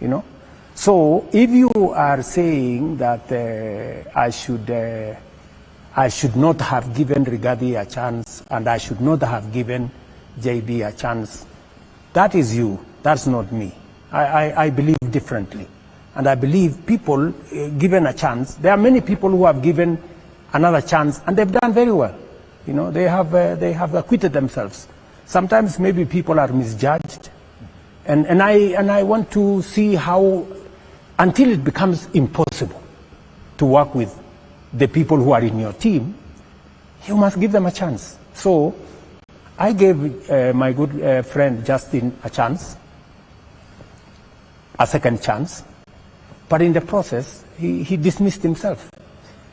you know. So if you are saying that I should not have given Rigathi a chance and I should not have given JB a chance, that is you, that's not me. I believe differently. And I believe people given a chance, there are many people who have given another chance and they've done very well. You know, they have acquitted themselves. Sometimes maybe people are misjudged. And I want to see how, until it becomes impossible to work with the people who are in your team, you must give them a chance. So I gave my good friend Justin a chance, a second chance, but in the process, he dismissed himself.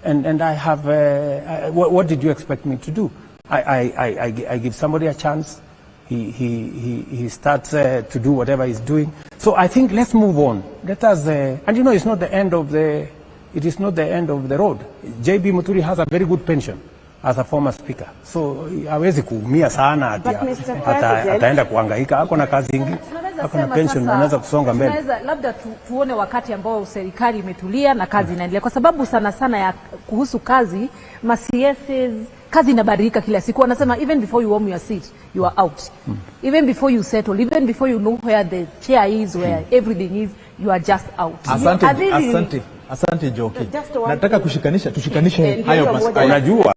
And I have, what did you expect me to do? I give somebody a chance, he starts to do whatever he's doing. So I think let's move on. Let us, and you know, it's not the end of the, it is not the end of the road. JB Muturi has a very good pension as a former speaker. So hawezi kuumia sana ataenda kuhangaika. Ako na kazi nyingi, ako na pension, anaweza kusonga mbele. Labda tuone wakati ambao serikali imetulia na kazi inaendelea, kwa sababu sana sana ya kuhusu kazi, ma-CSs, kazi inabadilika kila siku. Wanasema even before you warm your seat, you are out. Even before you settle, even before you know where the chair is, where everything is, you are just out. Asante Joki. Nataka tushikanishe hayo maswala. Unajua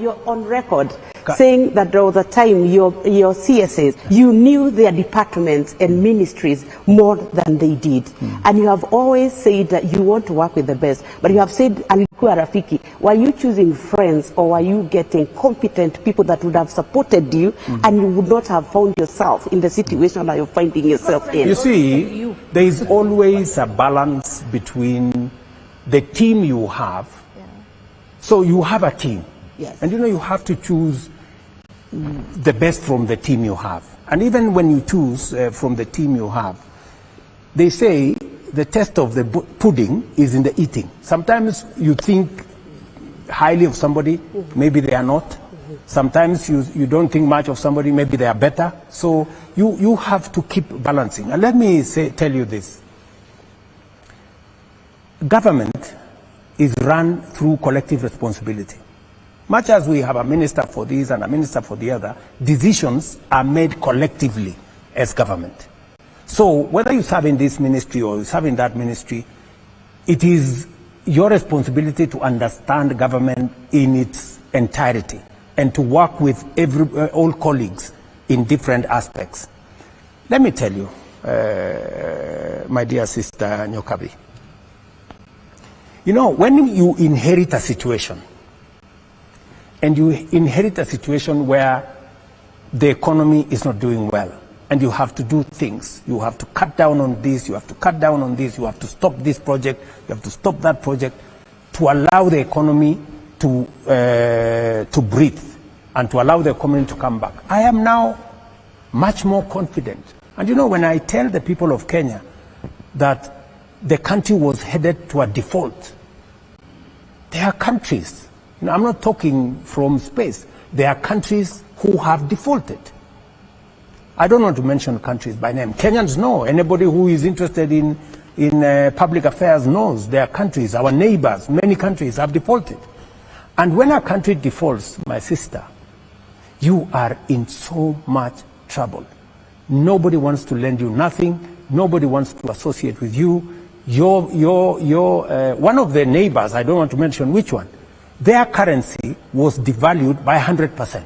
you're on record saying that there was a time your CSAs, you knew their departments and ministries more than they did. And you have always said that you want to work with the best. But you have said, alikuwa rafiki, were you choosing friends or were you getting competent people that would have supported you and you would not have found yourself in the situation that you're finding yourself in? You see, there is always a balance between the team you have. So you have a team, yes, and you know you have to choose the best from the team you have. And even when you choose from the team you have, they say the test of the pudding is in the eating. Sometimes you think highly of somebody, maybe they are not. Sometimes you don't think much of somebody, maybe they are better. So you have to keep balancing. And let me tell you this. Government is run through collective responsibility. Much as we have a minister for this and a minister for the other, decisions are made collectively as government. So whether you serve in this ministry or you serve in that ministry, it is your responsibility to understand government in its entirety and to work with all colleagues in different aspects. Let me tell you, my dear sister Nyokabi, you know, when you inherit a situation, and you inherit a situation where the economy is not doing well, and you have to do things, you have to cut down on this, you have to cut down on this, you have to stop this project, you have to stop that project, to allow the economy to breathe, and to allow the economy to come back. I am now much more confident. And you know, when I tell the people of Kenya that the country was headed to a default. There are countries, you know, I'm not talking from space, there are countries who have defaulted. I don't want to mention countries by name. Kenyans know, anybody who is interested in public affairs knows there are countries, our neighbors, many countries have defaulted. And when a country defaults, my sister, you are in so much trouble. Nobody wants to lend you nothing, nobody wants to associate with you. One of the neighbors, I don't want to mention which one, their currency was devalued by 100%.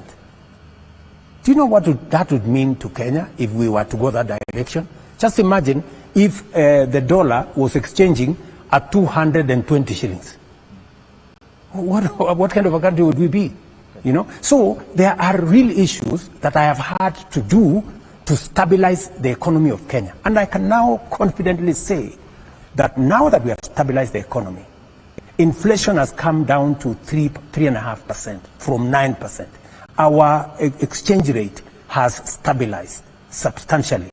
Do you know what that would mean to Kenya if we were to go that direction? Just imagine if the dollar was exchanging at 220 shillings. What kind of a country would we be? You know? So there are real issues that I have had to do to stabilize the economy of Kenya. And I can now confidently say that now that we have stabilized the economy, inflation has come down to 3.5% from 9%. Our exchange rate has stabilized substantially.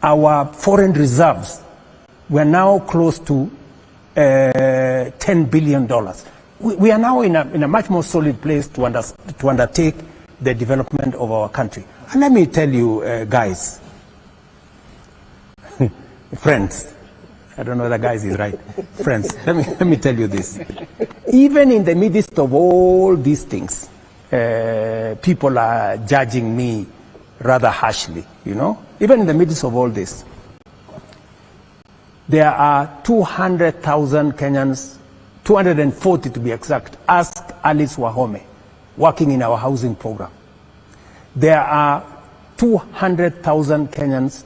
Our foreign reserves, we're now close to $10 billion. We are now in a much more solid place to undertake the development of our country. And let me tell you, guys, Friends, I don't know whether guys is right. Friends, let me tell you this. Even in the midst of all these things, people are judging me rather harshly, you know. Even in the midst of all this, there are 200,000 Kenyans, 240 to be exact, ask Alice Wahome, working in our housing program. There are 200,000 Kenyans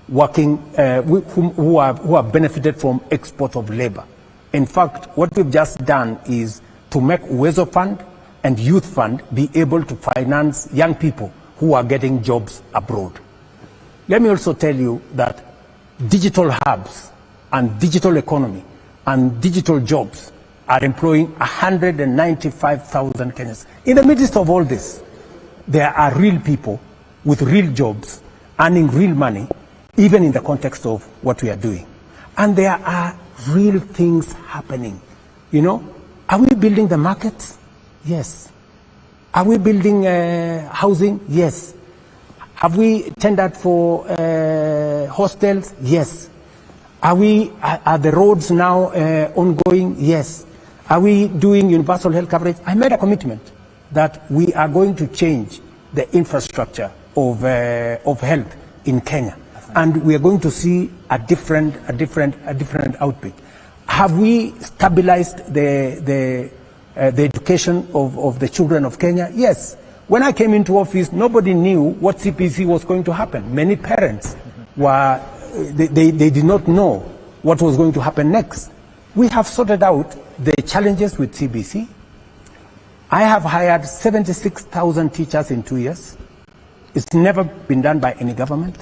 working who have benefited from export of labor. In fact, what we've just done is to make Uwezo Fund and Youth Fund be able to finance young people who are getting jobs abroad. Let me also tell you that digital hubs and digital economy and digital jobs are employing 195,000 Kenyans. In the midst of all this, there are real people with real jobs, earning real money, even in the context of what we are doing. And there are real things happening. You know, are we building the markets? Yes. Are we building housing? Yes. Have we tendered for hostels? Yes. Are the roads now ongoing? Yes. Are we doing universal health coverage? I made a commitment that we are going to change the infrastructure of health in Kenya, and we are going to see a different output. Have we stabilized the education of the children of Kenya? Yes. When I came into office, nobody knew what CPC was going to happen. Many parents were they did not know what was going to happen next. We have sorted out the challenges with CBC. I have hired 76,000 teachers in 2 years. It's never been done by any government.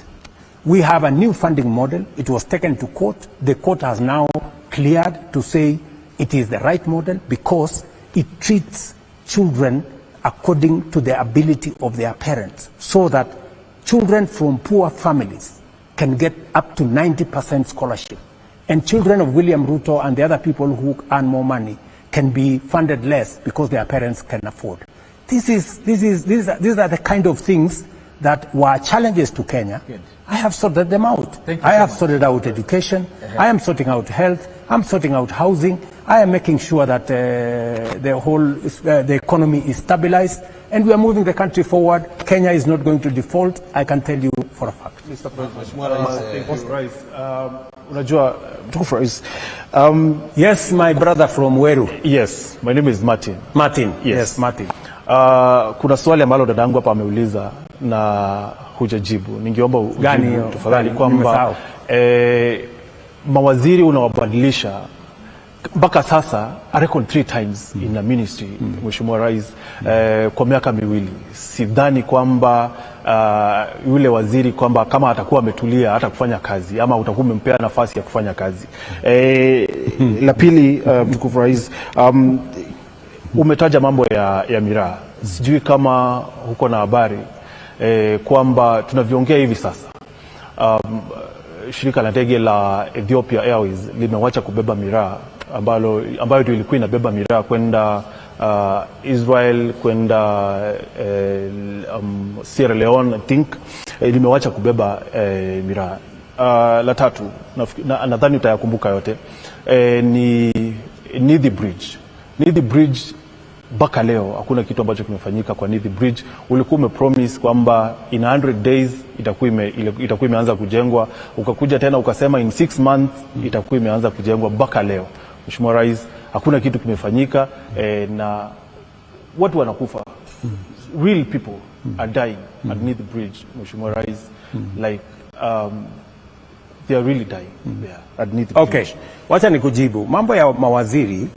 We have a new funding model. It was taken to court. The court has now cleared to say it is the right model because it treats children according to the ability of their parents, so that children from poor families can get up to 90% scholarship. And children of William Ruto and the other people who earn more money can be funded less because their parents can afford. These are the kind of things that were challenges to Kenya. Good. I have sorted them out. I have sorted out education. I am sorting out health. I'm sorting out housing. I am making sure that the economy is stabilized, and we are moving the country forward. Kenya is not going to default. I can tell you for a fact. Mr. President, unajua mtukufu rais. Yes, my brother from Weru. Yes, my name is Martin. Martin. Yes, Martin. Kuna swali ambalo dadangu hapa ameuliza na hujajibu. Ningeomba ujibu tafadhali kwamba mawaziri unawabadilisha mpaka sasa a record 3 times in a ministry, Mheshimiwa Rais, kwa miaka miwili. Sidhani kwamba yule waziri kwamba kama atakuwa ametulia hata kufanya kazi ama utakuwa umempea nafasi ya kufanya kazi. La pili, mtukufu Rais, umetaja mambo ya miraa. Sijui kama huko na habari kwamba tunavyoongea hivi sasa shirika la ndege la Ethiopia Airways limewacha kubeba miraa ambayo ilikuwa inabeba miraa kwenda Israel, kwenda Sierra Leone, I think limewacha kubeba miraa. La tatu, nadhani utayakumbuka yote, ni Nithi Bridge. Nithi Bridge mpaka leo hakuna kitu ambacho kimefanyika kwa Nithi Bridge. Ulikuwa umepromise kwamba in 100 days itakuwa imeanza kujengwa, ukakuja tena ukasema in 6 months itakuwa imeanza kujengwa. Mpaka leo Mheshimiwa Rais hakuna kitu kimefanyika, na watu wanakufa. Real people are dying at Nithi Bridge, Mheshimiwa Rais. Like they are really dying there at Nithi Bridge. Okay, wacha nikujibu mambo ya mawaziri.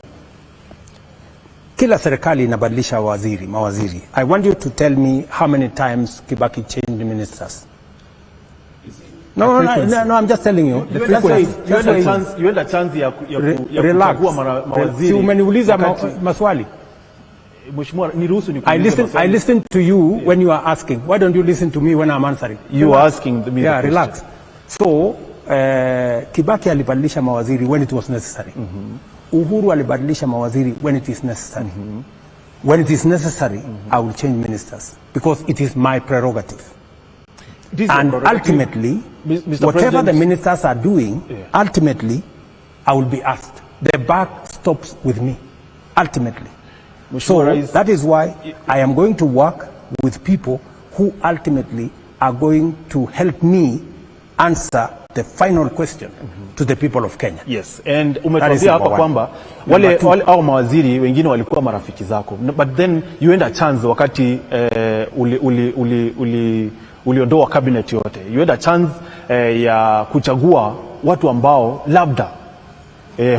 Kila serikali inabadilisha mawaziri. I want you to tell me how many times Kibaki changed ministers. No, I'm just telling you. You had a chance ya kuchagua mawaziri. Si umeniuliza maswali. Mheshimiwa, niruhusu I listen to you when you are asking. Why don't you listen to me when I'm answering? You are asking me. Yeah, relax. So, Kibaki alibadilisha mawaziri when it was necessary. Uhuru alibadilisha mawaziri when it is necessary. When it is necessary, I will change ministers because it is my prerogative. And ultimately, Mr. whatever President, the ministers are doing, ultimately, I will be asked. The buck stops with me, ultimately. So that is why I am going to work with people who ultimately are going to help me answer the final question to the people of Kenya. Yes, and umetuambia hapa kwamba wale au mawaziri wengine walikuwa marafiki zako, but then you end a chance wakati uliondoa cabinet yote. You end a chance ya kuchagua watu ambao labda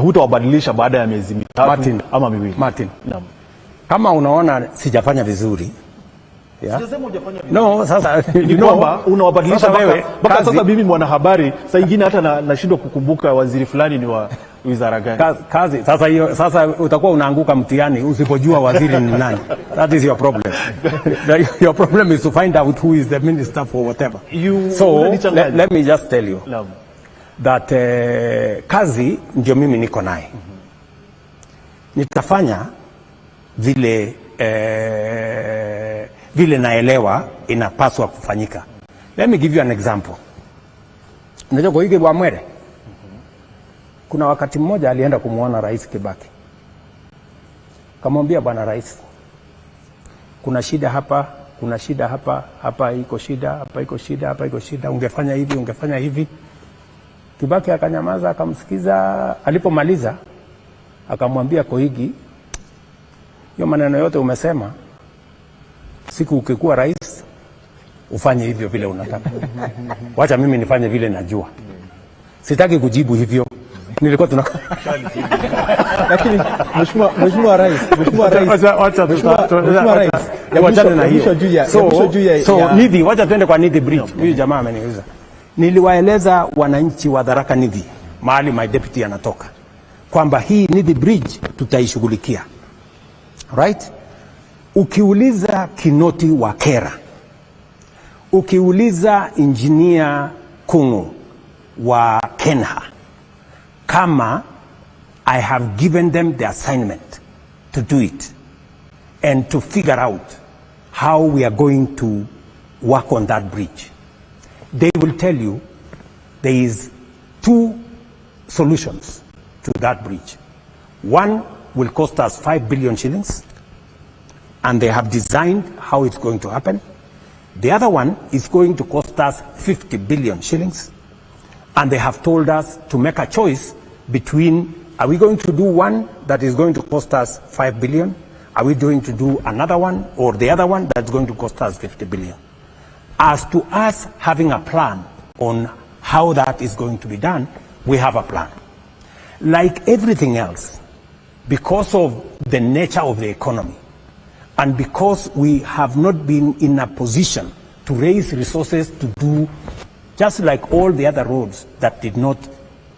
hutawabadilisha baada ya miezi mitatu ama miwili. Martin, kama unaona sijafanya vizuri, sijasema hujafanya vizuri. No, sasa kwamba unawabadilisha mpaka sasa mimi mwanahabari saa nyingine hata nashindwa kukumbuka waziri fulani ni wa wizara gani. Kazi sasa utakuwa unaanguka mtihani usipojua waziri ni nani. That is your problem. Your problem is to find out who is the minister for whatever. Let me just tell you that kazi ndio mimi niko naye. Nitafanya vile naelewa inapaswa kufanyika. Let me give you an example. Unajua kwa hiki Bwamwere, kuna wakati mmoja alienda kumuona Rais Kibaki. Kamwambia, bwana rais, kuna shida hapa, kuna shida hapa, hapa iko shida, hapa iko shida, hapa iko shida, ungefanya hivi, ungefanya hivi. Kibaki akanyamaza, akamsikiza. Alipomaliza akamwambia Koigi, hiyo maneno yote umesema, siku ukikuwa rais ufanye hivyo vile unataka. Wacha mimi nifanye vile najua. Sitaki kujibu hivyo. Nilikuwa lakini mheshimiwa rais wachana na hiyo. So Nithi, wacha twende kwa Nithi Bridge. Huyu jamaa ameniuliza. Niliwaeleza wananchi wa Tharaka Nithi, mahali my deputy anatoka, kwamba hii Nithi Bridge tutaishughulikia. Right? Ukiuliza Kinoti wa Kera, ukiuliza engineer Kungu wa Kenha, kama I have given them the assignment to do it and to figure out how we are going to work on that bridge, they will tell you there is 2 solutions to that bridge. One will cost us 5 billion shillings, and they have designed how it's going to happen. The other one is going to cost us 50 billion shillings, and they have told us to make a choice between, are we going to do one that is going to cost us 5 billion? Are we going to do another one, or the other one that's going to cost us 50 billion? As to us having a plan on how that is going to be done, we have a plan. Like everything else, because of the nature of the economy, and because we have not been in a position to raise resources to do, just like all the other roads that did not,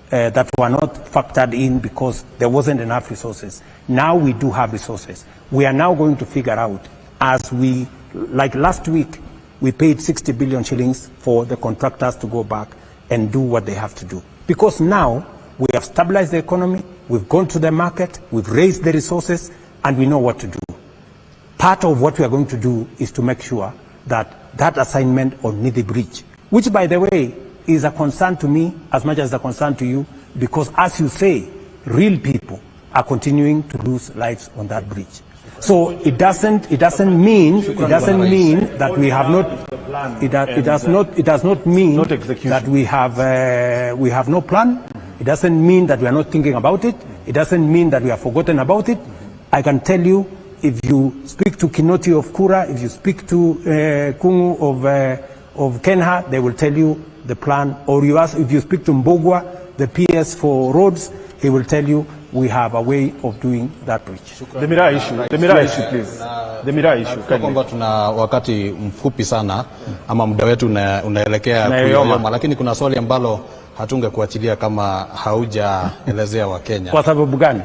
that were not factored in because there wasn't enough resources. Now we do have resources. We are now going to figure out, as we, like last week, we paid 60 billion shillings for the contractors to go back and do what they have to do. Because now we have stabilized the economy, we've gone to the market, we've raised the resources, and we know what to do. Part of what we are going to do is to make sure that that assignment on Nithi Bridge, which by the way is a concern to me as much as a concern to you, because as you say, real people are continuing to lose lives on that bridge. So it doesn't mean that we have not, it does not mean that we have no plan. It doesn't mean that we are not thinking about it. It doesn't mean that we have forgotten about it. I can tell you, if you speak to Kinoti of Kura, if you speak to Kungu of Kenha, they will tell you the plan. Or if you speak to Mbogwa, the PS for roads, he will tell you we have a way of doing that bridge. The Miraa issue, please. The Miraa issue. Kwamba tuna wakati mfupi sana ama muda wetu unaelekea kuyoma, lakini kuna swali ambalo hatungekuachilia kama haujaelezea Wakenya. Kwa sababu gani?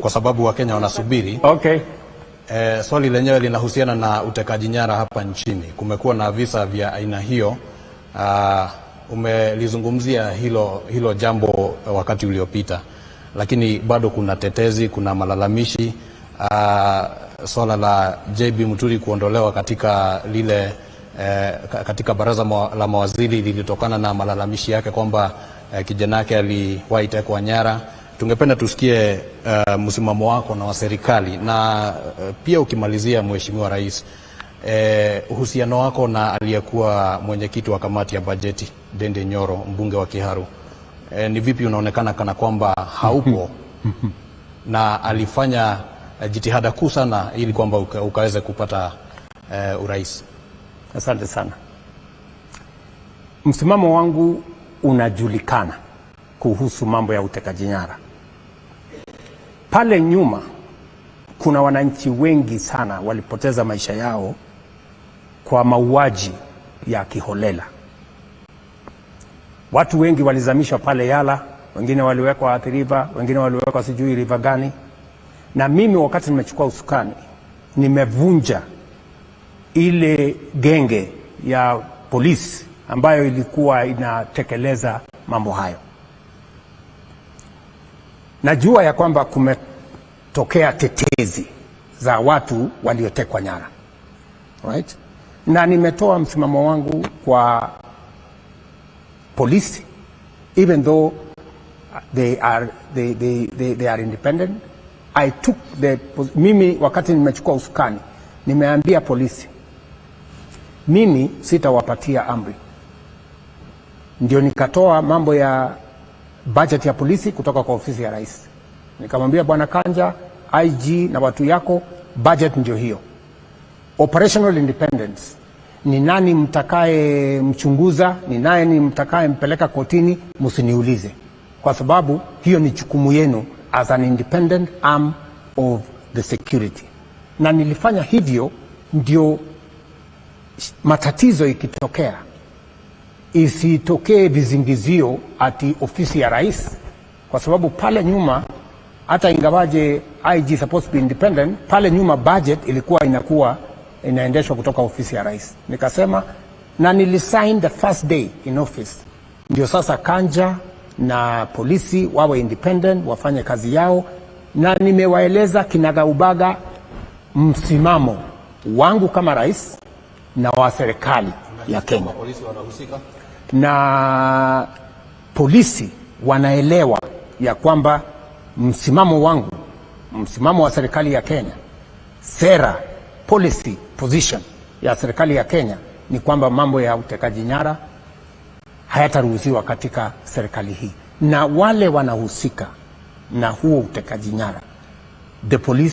Kwa sababu Wakenya wanasubiri. Okay. Swali lenyewe linahusiana na utekaji nyara hapa nchini. Kumekuwa na visa vya aina hiyo. Umelizungumzia hilo jambo wakati uliopita, lakini bado kuna tetezi, kuna malalamishi. Swala la JB Muturi kuondolewa katika lile katika baraza la mawaziri lilitokana na malalamishi yake kwamba kijana yake aliwahi tekwa nyara. Tungependa tusikie msimamo wako na wa serikali, na pia ukimalizia, Mheshimiwa Rais, uhusiano wako na aliyekuwa mwenyekiti wa kamati ya bajeti Dende Nyoro, mbunge wa Kiharu. Ni vipi unaonekana kana kwamba haupo na alifanya jitihada kuu sana ili kwamba ukaweze kupata urais? Asante sana. Msimamo wangu unajulikana kuhusu mambo ya utekaji nyara. Pale nyuma kuna wananchi wengi sana walipoteza maisha yao kwa mauaji ya kiholela. Watu wengi walizamishwa pale Yala, wengine waliwekwa Athi River, wengine waliwekwa sijui river gani. Na mimi wakati nimechukua usukani, nimevunja ile genge ya polisi ambayo ilikuwa inatekeleza mambo hayo. Najua ya kwamba kumetokea tetezi za watu waliotekwa nyara. Right? Na nimetoa msimamo wangu kwa polisi, even though they are independent. Mimi wakati nimechukua usukani, nimeambia polisi mimi sitawapatia amri. Ndio nikatoa mambo ya budget ya polisi kutoka kwa ofisi ya rais. Nikamwambia Bwana Kanja, IG na watu yako, budget ndio hiyo. Operational independence, ni nani mtakaye mchunguza, ni nani mtakaye mpeleka kotini, msiniulize, kwa sababu hiyo ni jukumu yenu as an independent arm of the security. Na nilifanya hivyo ndio matatizo ikitokea isitokee vizingizio ati ofisi ya rais, kwa sababu pale nyuma, hata ingawaje IG supposed to be independent, pale nyuma budget ilikuwa inaendeshwa kutoka ofisi ya rais. Nikasema, na nilisign the first day in office, ndio sasa Kanja na polisi wawe independent, wafanye kazi yao, na nimewaeleza kinagaubaga msimamo wangu kama rais na wa serikali ya Kenya. Polisi wanahusika? Na polisi wanaelewa ya kwamba msimamo wangu, msimamo wa serikali ya Kenya, sera, policy, position ya serikali ya Kenya ni kwamba mambo ya utekaji nyara hayataruhusiwa katika serikali hii. Na wale wanahusika na huo utekaji nyara, the police